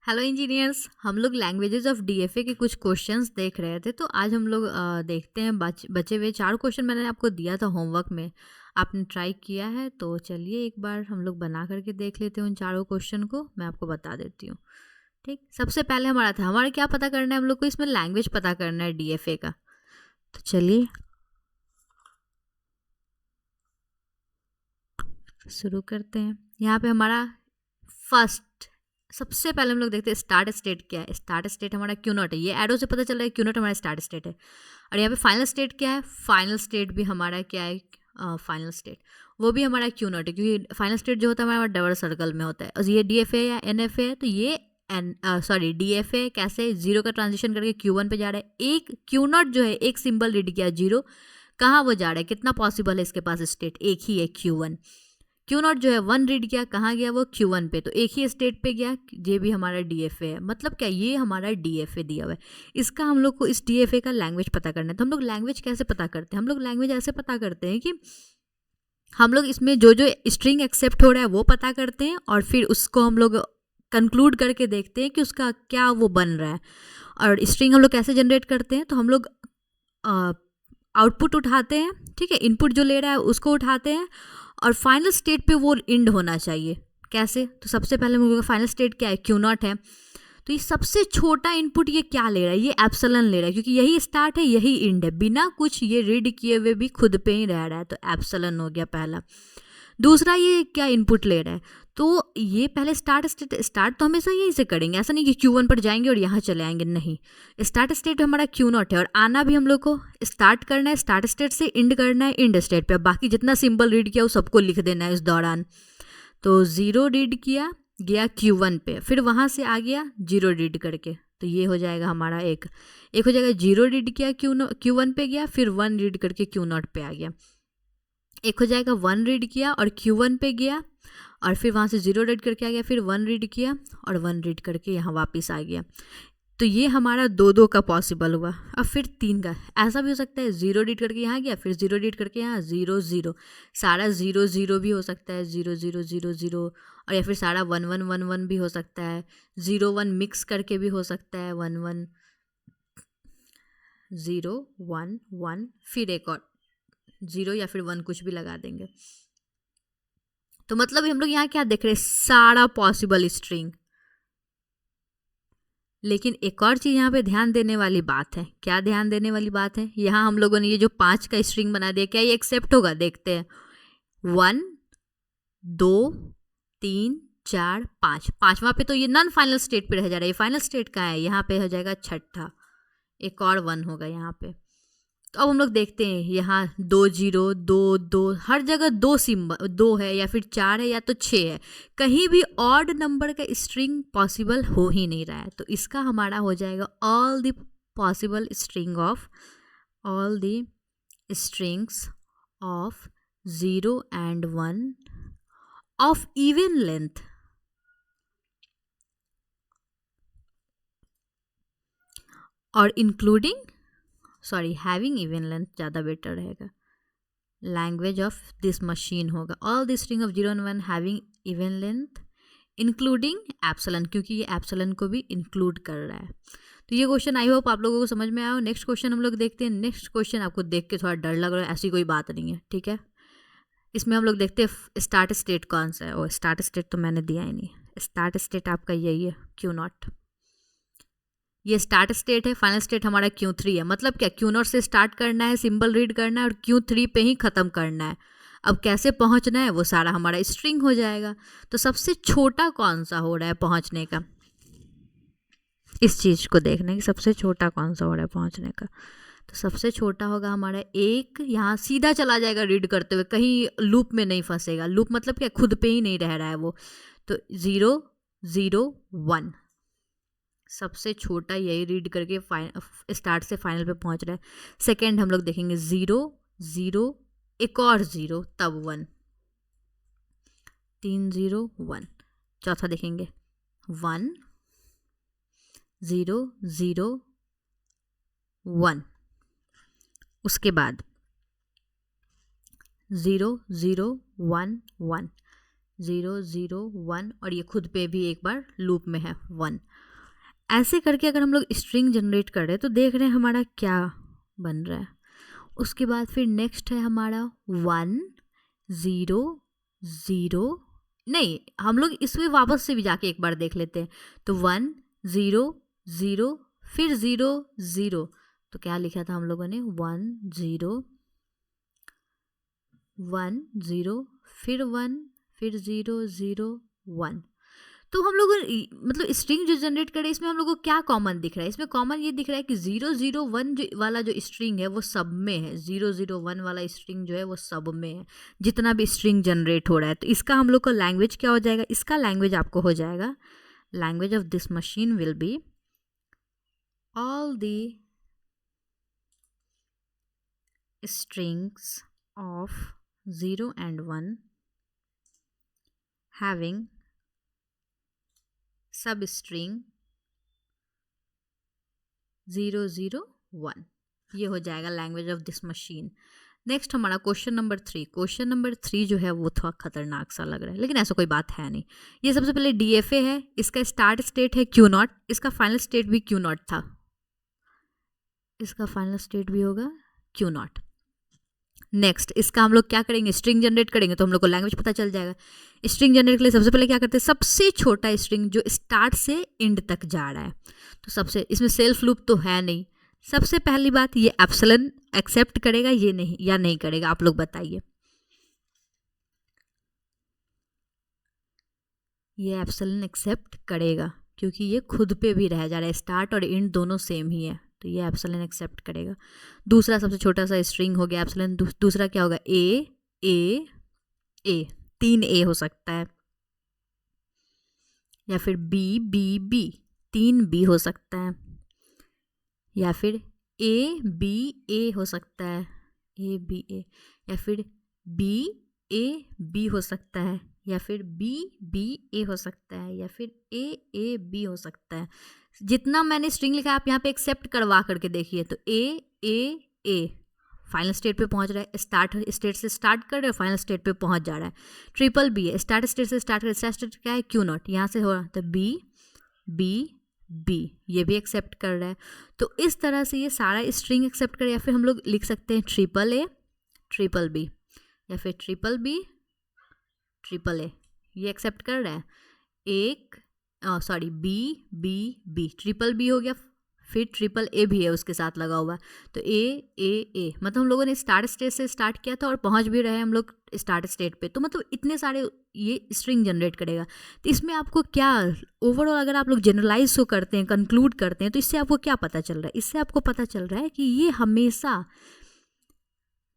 Hello engineers. हम लोग languages of DFA के कुछ क्वेश्चंस देख रहे थे, तो आज हम लोग देखते हैं बचे हुए 4 क्वेश्चन मैंने आपको दिया था होमवर्क में। आपने ट्राई किया है तो चलिए एक बार हम लोग बना करके देख लेते हैं उन चारों क्वेश्चन को। मैं आपको बता देती हूँ। ठीक, सबसे पहले हमारा क्या पता करना है, हम लोग को इसमें लैंग्वेज पता करना है डीएफए का। तो चलिए शुरू करते हैं। यहाँ पे हमारा फर्स्ट सबसे पहले हम लोग देखते हैं स्टार्ट स्टेट क्या है। स्टार्ट स्टेट हमारा क्यू नॉट है, ये एरो से पता चल रहा है क्यू नॉट हमारा स्टार्ट स्टेट है। और यहाँ पे फाइनल स्टेट क्या है, फाइनल स्टेट भी हमारा क्या है, फाइनल स्टेट वो भी हमारा क्यू नॉट है, क्योंकि फाइनल स्टेट जो होता है हमारा डबल सर्कल में होता है। और ये डी एफ ए या एन एफ ए है, तो ये डी एफ ए कैसे जीरो का ट्रांजिशन करके क्यू वन पे जा रहा है। एक क्यू नॉट जो है एक सिंबल रीड किया जीरो, कहाँ वो जा रहा है, कितना पॉसिबल है इसके पास स्टेट, एक ही है क्यू वन। क्यू नॉट जो है वन रीड किया, कहाँ गया वो क्यू वन पे, तो एक ही स्टेट पे गया। ये भी हमारा डी एफ ए है, मतलब क्या ये हमारा डी एफ ए दिया हुआ है। इसका हम लोग को इस डी एफ ए का लैंग्वेज पता करना है। तो हम लोग लैंग्वेज कैसे पता करते हैं, हम लोग लैंग्वेज ऐसे पता करते हैं कि हम लोग इसमें जो जो स्ट्रिंग एक्सेप्ट हो रहा है वो पता करते हैं, और फिर उसको हम लोग कंक्लूड करके देखते हैं कि उसका क्या वो बन रहा है। और स्ट्रिंग हम लोग कैसे जनरेट करते हैं, तो हम लोग आउटपुट उठाते हैं, ठीक है, इनपुट जो ले रहा है उसको उठाते हैं, और फाइनल स्टेट पे वो इंड होना चाहिए। कैसे, तो सबसे पहले हम लोग का फाइनल स्टेट क्या है, क्यू नॉट है। तो ये सबसे छोटा इनपुट ये क्या ले रहा है, ये एप्सिलॉन ले रहा है, क्योंकि यही स्टार्ट है यही एंड है, बिना कुछ ये रीड किए हुए भी खुद पे ही रह रहा है, तो एप्सिलॉन हो गया पहला। दूसरा ये क्या इनपुट ले रहा है, तो ये पहले स्टार्ट तो हमेशा यहीं से करेंगे, ऐसा नहीं कि Q1 पर जाएंगे और यहाँ चले आएंगे, नहीं। स्टार्ट स्टेट हमारा क्यू नॉट है, और आना भी हम लोग को स्टार्ट करना है स्टार्ट स्टेट से, इंड करना है इंड स्टेट पे। बाकी जितना सिंबल रीड किया वो सबको लिख देना है इस दौरान। तो ज़ीरो रीड किया, गया Q1 पे, फिर वहाँ से आ गया जीरो रीड करके, तो ये हो जाएगा हमारा एक हो जाएगा। जीरो रीड किया Q1 पे गया, फिर वन रीड करके क्यू नॉट पे आ गया। एक हो जाएगा वन रीड किया और Q1 पे गया, और फिर वहाँ से जीरो रीड करके आ गया, फिर वन रीड किया और वन रीड करके यहाँ वापस आ गया। तो ये हमारा दो दो का पॉसिबल हुआ। अब फिर तीन का ऐसा भी हो सकता है, जीरो रीड करके यहाँ गया, फिर जीरो रीड करके यहाँ जीरो जीरो, सारा जीरो जीरो भी हो सकता है, जीरो जीरो जीरो जीरो, और या फिर सारा वन वन वन वन भी हो सकता है, जीरो वन मिक्स करके भी हो सकता है, one one zero one one, फिर एक और जीरो या फिर वन कुछ भी लगा देंगे। तो मतलब हम लोग यहाँ क्या देख रहे हैं, सारा पॉसिबल स्ट्रिंग। लेकिन एक और चीज़ यहाँ पे ध्यान देने वाली बात है। क्या ध्यान देने वाली बात है, यहाँ हम लोगों ने ये जो 5 का स्ट्रिंग बना दिया, क्या ये एक्सेप्ट होगा, देखते हैं। 1 2 3 4 5, पाँचवा पे तो ये नॉन फाइनल स्टेट पे रह जा रहा है, ये फाइनल स्टेट का है, यहाँ पे हो जाएगा छठा, एक और वन होगा यहाँ पे। तो अब हम लोग देखते हैं, यहाँ दो जीरो दो दो, हर जगह दो सिंबल, दो है या फिर चार है या तो 6 है, कहीं भी ऑड नंबर का स्ट्रिंग पॉसिबल हो ही नहीं रहा है। तो इसका हमारा हो जाएगा all the possible string of all the strings of 0 and 1 of even length, और इंक्लूडिंग हैविंग इवन लेंथ ज़्यादा बेटर रहेगा। लैंग्वेज ऑफ दिस मशीन होगा all the string of 0 and 1 having even length including epsilon, क्योंकि ये epsilon को भी include कर रहा है। तो ये क्वेश्चन आई होप आप लोगों को समझ में आया हो। नेक्स्ट क्वेश्चन हम लोग देखते हैं। नेक्स्ट क्वेश्चन आपको देख के थोड़ा डर लग रहा है, ऐसी कोई बात नहीं है, ठीक है। इसमें हम लोग देखते हैं स्टार्ट स्टेट कौन सा है। और स्टार्ट स्टेट तो मैंने दिया ही नहीं, स्टार्ट स्टेट आपका यही है, क्यू नॉट। ये स्टार्ट स्टेट है, फाइनल स्टेट हमारा Q3 है। मतलब क्या, क्यू नॉट से स्टार्ट करना है, सिंबल रीड करना है, और Q3 पे ही ख़त्म करना है। अब कैसे पहुंचना है वो सारा हमारा स्ट्रिंग हो जाएगा। तो सबसे छोटा कौन सा हो रहा है पहुंचने का, इस चीज़ को देखना कि सबसे छोटा कौन सा हो रहा है पहुंचने का। तो सबसे छोटा होगा हमारा एक, यहाँ सीधा चला जाएगा रीड करते हुए, कहीं लूप में नहीं फंसेगा। लूप मतलब क्या, खुद पे ही नहीं रह रहा है वो। तो 0 0 1 सबसे छोटा यही रीड करके स्टार्ट से फाइनल पे पहुंच रहा है। सेकेंड हम लोग देखेंगे 0 0 एक और 0 तब 1, 3 0 1। चौथा देखेंगे 1 0 0 1, उसके बाद 0 0 1 1, 0 0 1 और ये खुद पे भी एक बार लूप में है 1। ऐसे करके अगर हम लोग स्ट्रिंग जनरेट कर रहे हैं तो देख रहे हैं हमारा क्या बन रहा है। उसके बाद फिर नेक्स्ट है हमारा 1 0 0, नहीं हम लोग इसमें वापस से भी जाके एक बार देख लेते हैं। तो 1 0 0 फिर 0 0, तो क्या लिखा था हम लोगों ने 1 0 1 0 फिर 1 फिर 0 0 1। तो हम लोग मतलब स्ट्रिंग जो जनरेट करे इसमें हम लोग को क्या कॉमन दिख रहा है? इसमें कॉमन ये दिख रहा है कि 0 0 1 वाला जो स्ट्रिंग है वो सब में है। 0 0 1 वाला स्ट्रिंग जो है वो सब में है, जितना भी स्ट्रिंग जनरेट हो रहा है। तो इसका हम लोग का लैंग्वेज क्या हो जाएगा? इसका लैंग्वेज आपको हो जाएगा, language of this machine will be all the strings of 0 and 1 having substring 0 0 1। ये हो जाएगा language of this machine. Next हमारा क्वेश्चन नंबर 3। क्वेश्चन नंबर 3 जो है वो थोड़ा खतरनाक सा लग रहा है, लेकिन ऐसा कोई बात है नहीं। ये सबसे पहले DFA है, इसका स्टार्ट स्टेट है Q0, इसका फाइनल स्टेट भी Q0 था, इसका फाइनल स्टेट भी होगा Q0। नेक्स्ट इसका हम लोग क्या करेंगे? स्ट्रिंग जनरेट करेंगे, तो हम लोग को लैंग्वेज पता चल जाएगा। स्ट्रिंग जनरेट के लिए सबसे पहले क्या करते हैं? सबसे छोटा स्ट्रिंग जो स्टार्ट से एंड तक जा रहा है, तो सबसे इसमें सेल्फ लूप तो है नहीं। सबसे पहली बात, ये एप्सिलॉन एक्सेप्ट करेगा ये नहीं या नहीं करेगा, आप लोग बताइए। ये एप्सिलॉन एक्सेप्ट करेगा क्योंकि ये खुद पे भी रह जा रहा है, स्टार्ट और एंड दोनों सेम ही है, तो ये एप्सिलॉन एक्सेप्ट करेगा। दूसरा सबसे छोटा सा स्ट्रिंग हो गया एप्सिलॉन, दूसरा क्या होगा? ए 3 ए हो सकता है, या फिर बी 3 बी हो सकता है, या फिर ए हो सकता है, ए, या फिर बी हो सकता है, या फिर बी हो सकता है, या फिर ए बी हो सकता है। जितना मैंने स्ट्रिंग लिखा है आप यहाँ पे एक्सेप्ट करवा करके देखिए। तो ए फाइनल स्टेट पे पहुँच रहा है, स्टार्ट स्टेट से स्टार्ट कर रहे हैं, फाइनल स्टेट पे पहुँच जा रहा है। ट्रिपल बी है, स्टार्ट स्टेट से स्टार्ट कर, स्टार्ट स्टेट क्या है? Q0, यहाँ से हो रहा है, तो बी ये भी एक्सेप्ट कर रहा है। तो इस तरह से ये सारा स्ट्रिंग एक्सेप्ट कर, या फिर हम लोग लिख सकते हैं ट्रिपल बी, या फिर ट्रिपल ए ये एक्सेप्ट कर रहा है। बी ट्रिपल बी हो गया, फिर ट्रिपल ए भी है उसके साथ लगा हुआ, तो ए मतलब हम लोगों ने स्टार्ट स्टेट से स्टार्ट किया था और पहुंच भी रहे हैं हम लोग स्टार्ट स्टेट पे। तो मतलब इतने सारे ये स्ट्रिंग जनरेट करेगा। तो इसमें आपको क्या ओवरऑल अगर आप लोग जनरलाइज को करते हैं, कंक्लूड करते हैं, तो इससे आपको क्या पता चल रहा है? इससे आपको पता चल रहा है कि ये हमेशा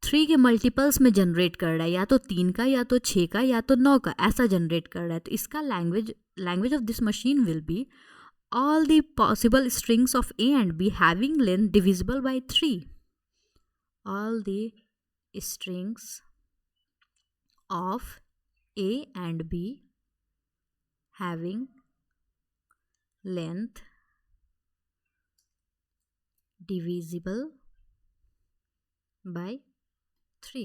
3 के मल्टीपल्स में जनरेट कर रहा है, या तो 3 का, या तो 6 का, या तो 9 का, ऐसा जनरेट कर रहा है। तो इसका language of this machine will B all the possible strings of A and B having length divisible by 3. All the strings of A and B having length divisible by 3.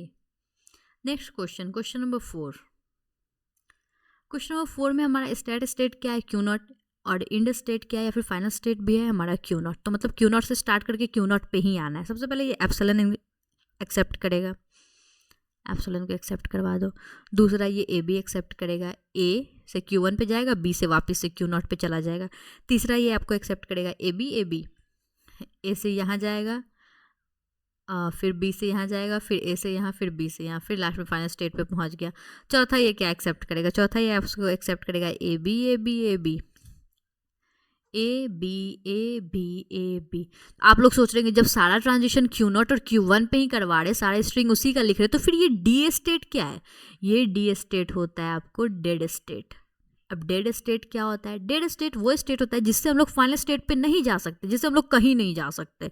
Next question, question number 4. Question number 4 में हमारा state क्या है? Q0, और and state क्या है, या फिर final state भी है हमारा Q0। तो मतलब Q0 से स्टार्ट करके Q0 पे ही आना है। सबसे पहले ये एप्सिलॉन एक्सेप्ट करेगा, एप्सिलॉन को एक्सेप्ट करवा दो। दूसरा ये ए बी एक्सेप्ट करेगा, ए से Q1 पे जाएगा, बी से वापस से Q0 पे चला जाएगा। तीसरा ये आपको एक्सेप्ट करेगा ए बी ए से यहाँ जाएगा, फिर बी से यहाँ जाएगा, फिर ए से यहाँ, फिर बी से यहाँ, फिर लास्ट में फाइनल स्टेट पे पहुँच गया। चौथा ये क्या एक्सेप्ट करेगा? चौथा ये आपको एक्सेप्ट करेगा ए बी आप लोग सोच रहे हैं जब सारा ट्रांजिशन Q0 और Q1 पे ही करवा रहे, सारे स्ट्रिंग उसी का लिख रहे, तो फिर ये डी स्टेट क्या है? ये डी स्टेट होता है आपको डेड स्टेट। अब डेड स्टेट क्या होता है? डेड स्टेट वो स्टेट होता है जिससे हम लोग फाइनल स्टेट पे नहीं जा सकते, जिससे हम लोग कहीं नहीं जा सकते।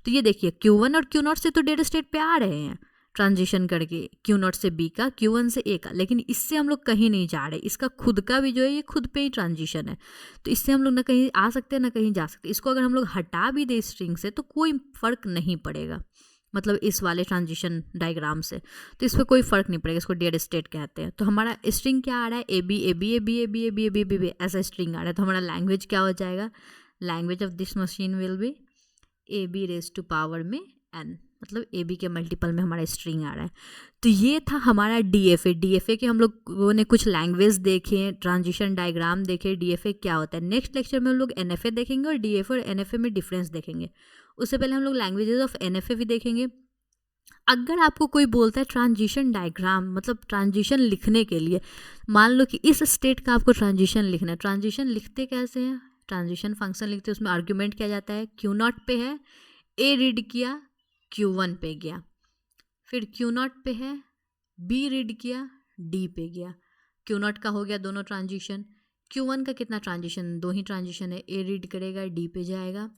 तो ये देखिए Q1 और Q0 से तो डेड स्टेट पे आ रहे हैं ट्रांजिशन करके, Q0 से B का, Q1 से A का, लेकिन इससे हम लोग कहीं नहीं जा रहे। इसका खुद का भी जो है ये खुद पे ही ट्रांजिशन है, तो इससे हम लोग ना कहीं आ सकते हैं ना कहीं जा सकते। इसको अगर हम लोग हटा भी दें स्ट्रिंग से तो कोई फ़र्क नहीं पड़ेगा, मतलब इस वाले ट्रांजिशन डायग्राम से, तो इस पर कोई फ़र्क नहीं पड़ेगा, इसको डेड स्टेट कहते हैं। तो हमारा स्ट्रिंग क्या आ रहा है, A B A B A B A B A B A B A B ऐसा स्ट्रिंग आ रहा है। तो हमारा लैंग्वेज क्या हो जाएगा, language of this machine will be A B raise to power में एन, मतलब ए बी के मल्टीपल में हमारा स्ट्रिंग आ रहा है। तो ये था हमारा DFA के हम लोगों ने कुछ लैंग्वेज देखे, ट्रांजिशन डायग्राम देखे, DFA क्या होता है। नेक्स्ट लेक्चर में हम लोग NFA देखेंगे और DFA और NFA में डिफरेंस देखेंगे। उससे पहले हम लोग लैंग्वेजेस ऑफ NFA भी देखेंगे। अगर आपको कोई बोलता है ट्रांजिशन डायग्राम, मतलब ट्रांजिशन लिखने के लिए, मान लो कि इस स्टेट का आपको ट्रांजिशन लिखना है, ट्रांजिशन लिखते कैसे हैं, ट्रांजिशन फंक्शन लिखते हैं, उसमें आर्ग्यूमेंट किया जाता है, Q0 पे है, A रीड किया, Q1 पे गया, फिर Q0 पे है, B रीड किया, D पे गया। Q0 का हो गया दोनों ट्रांजिशन, Q1 का कितना ट्रांजिशन, 2 ही ट्रांजिशन है, A रीड करेगा, D पे जाएगा,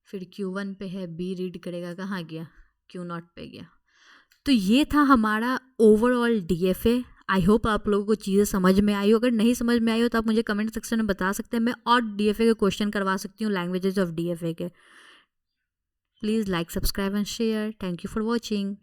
फिर Q1 पे है, B रीड करेगा, कहाँ गया, Q0 पे गया। तो ये था हमारा ओवरऑल DFA। आई होप आप लोगों को चीज़ें समझ में आई हो। अगर नहीं समझ में आई हो तो आप मुझे कमेंट सेक्शन में बता सकते हैं, मैं और DFA के क्वेश्चन करवा सकती हूँ, लैंग्वेजेस ऑफ DFA के। Please like, subscribe and share. Thank you for watching.